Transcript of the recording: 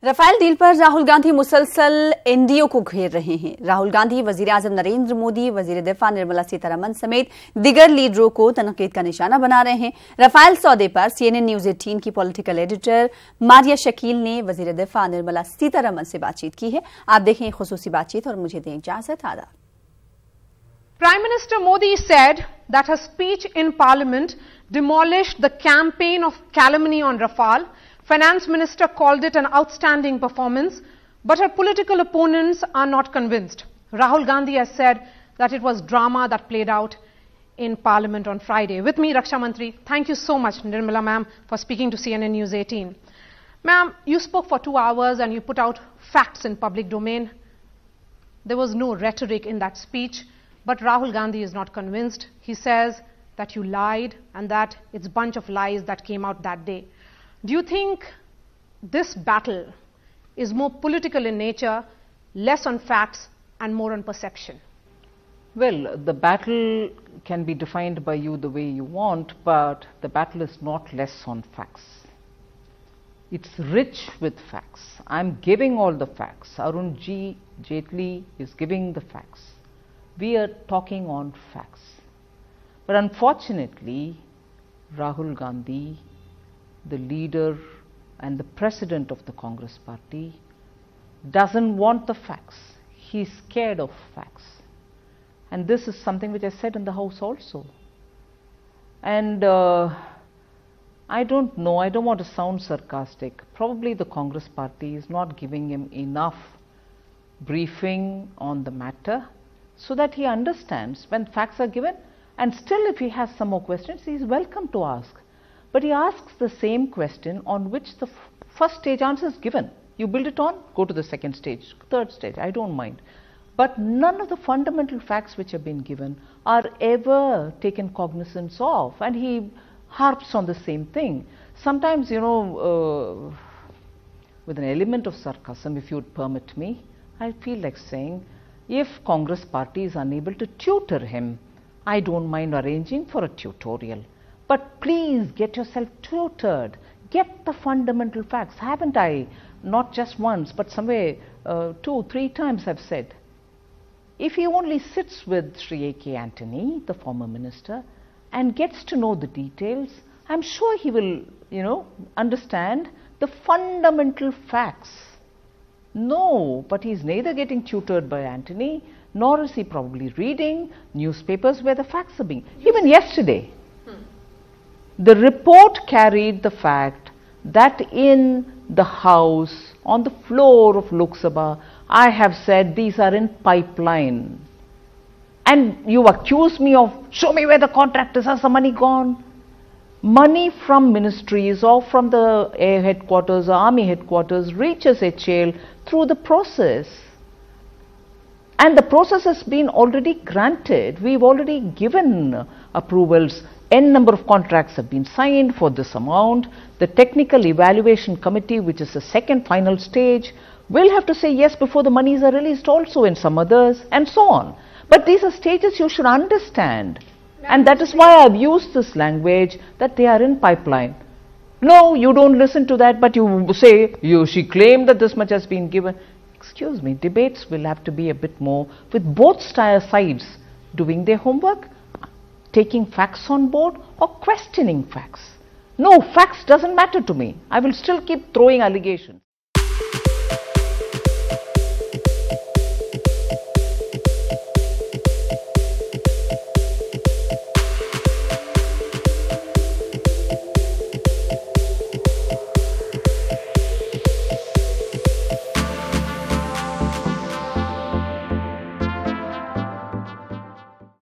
Rafale deal पर राहुल गांधी मुसलसल NDO को घेर रहे हैं। राहुल गांधी, वजीर आजम नरेंद्र मोदी, वजीर दिफा निर्मला सीतारमन समेत दिगर लीडरों को तनकीद का निशाना बना रहे हैं। रफाल सौदे पर CNN न्यूज 18 की पॉलिटिकल एडिटर मारिया शकील ने वजीर दिफा निर्मला सीतारमन से बातचीत की है। आप देखें खुसूसी बातचीत और मुझे दें इजाजत। आदाब। Prime Minister Modi said that her speech in Parliament demolished the campaign of calumny on Rafale. Finance Minister called it an outstanding performance, but her political opponents are not convinced. Rahul Gandhi has said that it was drama that played out in Parliament on Friday. With me, Raksha Mantri. Thank you so much, Nirmala ma'am, for speaking to CNN News 18. Ma'am, you spoke for 2 hours and you put out facts in public domain. There was no rhetoric in that speech, but Rahul Gandhi is not convinced. He says that you lied and that it's a bunch of lies that came out that day. Do you think this battle is more political in nature, less on facts and more on perception? Well, the battle can be defined by you the way you want, but the battle is not less on facts. It's rich with facts. I'm giving all the facts. Arun G. Jaitley is giving the facts. We are talking on facts. But unfortunately, Rahul Gandhi, the leader and the president of the Congress party, doesn't want the facts. He's scared of facts. And this is something which I said in the House also. And I don't know, I don't want to sound sarcastic. Probably the Congress party is not giving him enough briefing on the matter so that he understands when facts are given. And still, if he has some more questions, he is welcome to ask. But he asks the same question on which the first stage answer is given. You build it on, go to the second stage, third stage, I don't mind. But none of the fundamental facts which have been given are ever taken cognizance of, and he harps on the same thing. Sometimes, you know, with an element of sarcasm, if you would permit me, I feel like saying, if Congress party is unable to tutor him, I don't mind arranging for a tutorial. But please get yourself tutored. Get the fundamental facts. Haven't I, not just once, but somewhere 2, 3 times I've said, if he only sits with Sri A.K. Antony, the former minister, and gets to know the details, I'm sure he will, you know, understand the fundamental facts. No, but he's neither getting tutored by Antony, nor is he probably reading newspapers where the facts are being. Even yesterday, the report carried the fact that in the House, on the floor of Lok Sabha, I have said these are in pipeline. And you accuse me of, show me where the contractors are, the money gone. Money from ministries or from the air headquarters or army headquarters reaches HAL through the process. And the process has been already granted. We've already given approvals. N number of contracts have been signed for this amount. The technical evaluation committee, which is the second final stage, will have to say yes before the monies are released also in some others, and so on. But these are stages you should understand. And that is why I've used this language that they are in pipeline. No, you don't listen to that, but you say, she claimed that this much has been given. Excuse me, debates will have to be a bit more with both sides doing their homework, taking facts on board or questioning facts. No, facts doesn't matter to me. I will still keep throwing allegations.